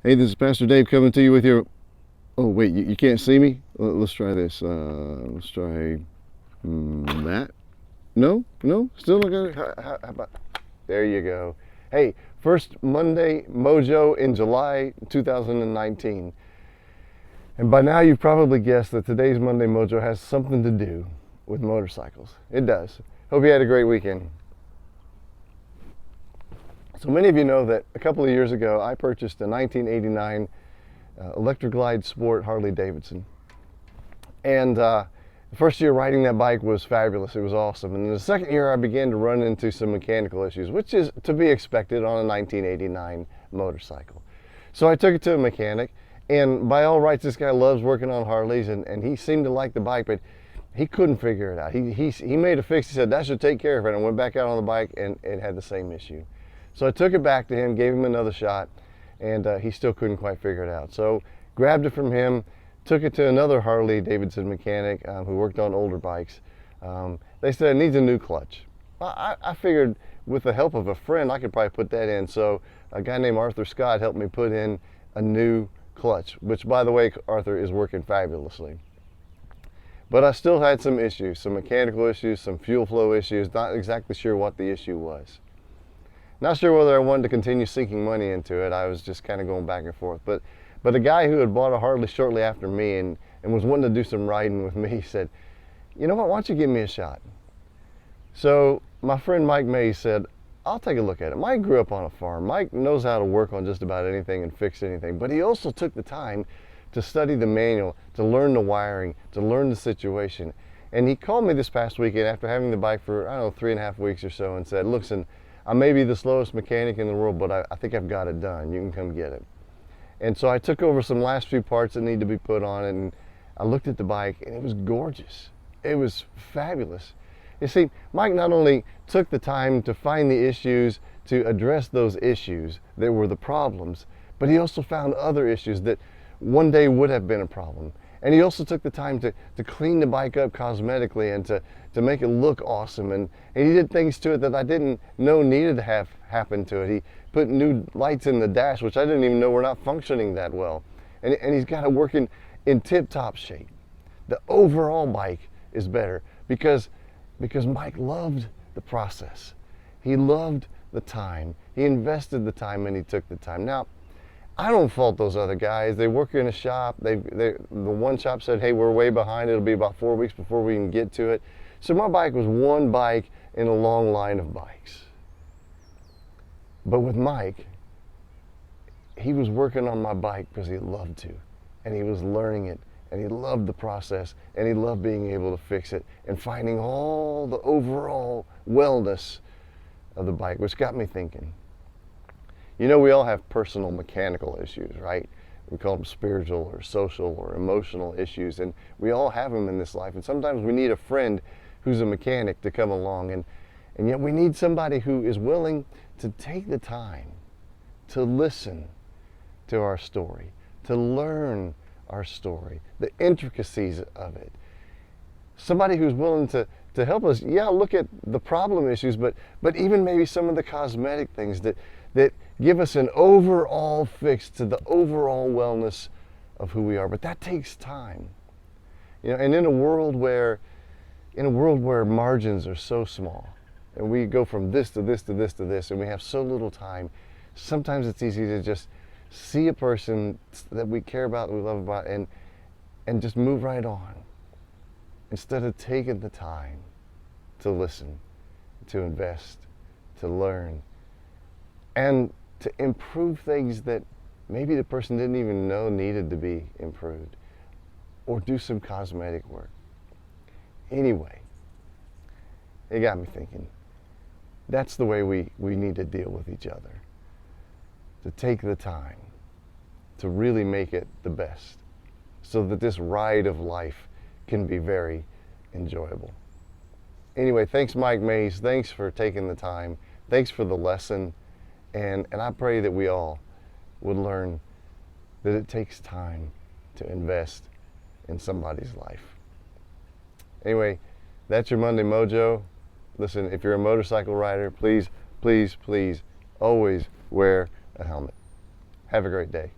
Hey, this is Pastor Dave coming to you with your. Oh, wait, you can't see me? Let's try this. Let's try that. No, no, still not good. How about? There you go. Hey, first Monday Mojo in July 2019. And by now you've probably guessed that today's Monday Mojo has something to do with motorcycles. It does. Hope you had a great weekend. So many of you know that a couple of years ago I purchased a 1989 Electric Glide Sport Harley Davidson. And the first year riding that bike was fabulous. It was awesome. And the second year I began to run into some mechanical issues, which is to be expected on a 1989 motorcycle. So I took it to a mechanic, and by all rights this guy loves working on Harleys, and he seemed to like the bike, but he couldn't figure it out. He made a fix. He said that should take care of it. And I went back out on the bike and it had the same issue. So I took it back to him, gave him another shot, and he still couldn't quite figure it out. So grabbed it from him, took it to another Harley Davidson mechanic who worked on older bikes. They said it needs a new clutch. I figured with the help of a friend I could probably put that in. So a guy named Arthur Scott helped me put in a new clutch, which by the way, Arthur, is working fabulously. But I still had some issues, some mechanical issues, some fuel flow issues, not exactly sure what the issue was. Not sure whether I wanted to continue sinking money into it. I was just kind of going back and forth. But a guy who had bought a Harley shortly after me and was wanting to do some riding with me said, you know what, why don't you give me a shot? So my friend Mike Mays said, I'll take a look at it. Mike grew up on a farm. Mike knows how to work on just about anything and fix anything. But he also took the time to study the manual, to learn the wiring, to learn the situation. And he called me this past weekend after having the bike for, I don't know, 3.5 weeks or so and said, listen, I may be the slowest mechanic in the world, but I think I've got it done. You can come get it. And so I took over some last few parts that need to be put on it, and I looked at the bike, and it was gorgeous. It was fabulous. You see, Mike not only took the time to find the issues, to address those issues that were the problems, but he also found other issues that one day would have been a problem. And he also took the time to clean the bike up cosmetically and to make it look awesome. And he did things to it that I didn't know needed to have happen to it. He put new lights in the dash, which I didn't even know were not functioning that well. And he's got it working in tip-top shape. The overall bike is better because Mike loved the process. He loved the time. He invested the time and he took the time. Now, I don't fault those other guys. They work in a shop. The one shop said, hey, we're way behind. It'll be about 4 weeks before we can get to it. So my bike was one bike in a long line of bikes. But with Mike, he was working on my bike because he loved to. And he was learning it. And he loved the process. And he loved being able to fix it. And finding all the overall wellness of the bike, which got me thinking. You know, we all have personal mechanical issues, right? We call them spiritual or social or emotional issues, and we all have them in this life. And sometimes we need a friend who's a mechanic to come along, and yet we need somebody who is willing to take the time to listen to our story, to learn our story, the intricacies of it. Somebody who's willing to help us, look at the problem issues, but even maybe some of the cosmetic things that give us an overall fix to the overall wellness of who we are. But that takes time. You know, and in a world where margins are so small, and we go from this to this to this to this, and we have so little time, sometimes it's easy to just see a person that we care about, that we love about, and just move right on, instead of taking the time to listen, to invest, to learn, and to improve things that maybe the person didn't even know needed to be improved, or do some cosmetic work. Anyway, it got me thinking. That's the way we need to deal with each other. To take the time to really make it the best, so that this ride of life can be very enjoyable. Anyway, thanks Mike Mays. Thanks for taking the time. Thanks for the lesson. And I pray that we all would learn that it takes time to invest in somebody's life. Anyway, that's your Monday Mojo. Listen, if you're a motorcycle rider, please, please, please always wear a helmet. Have a great day.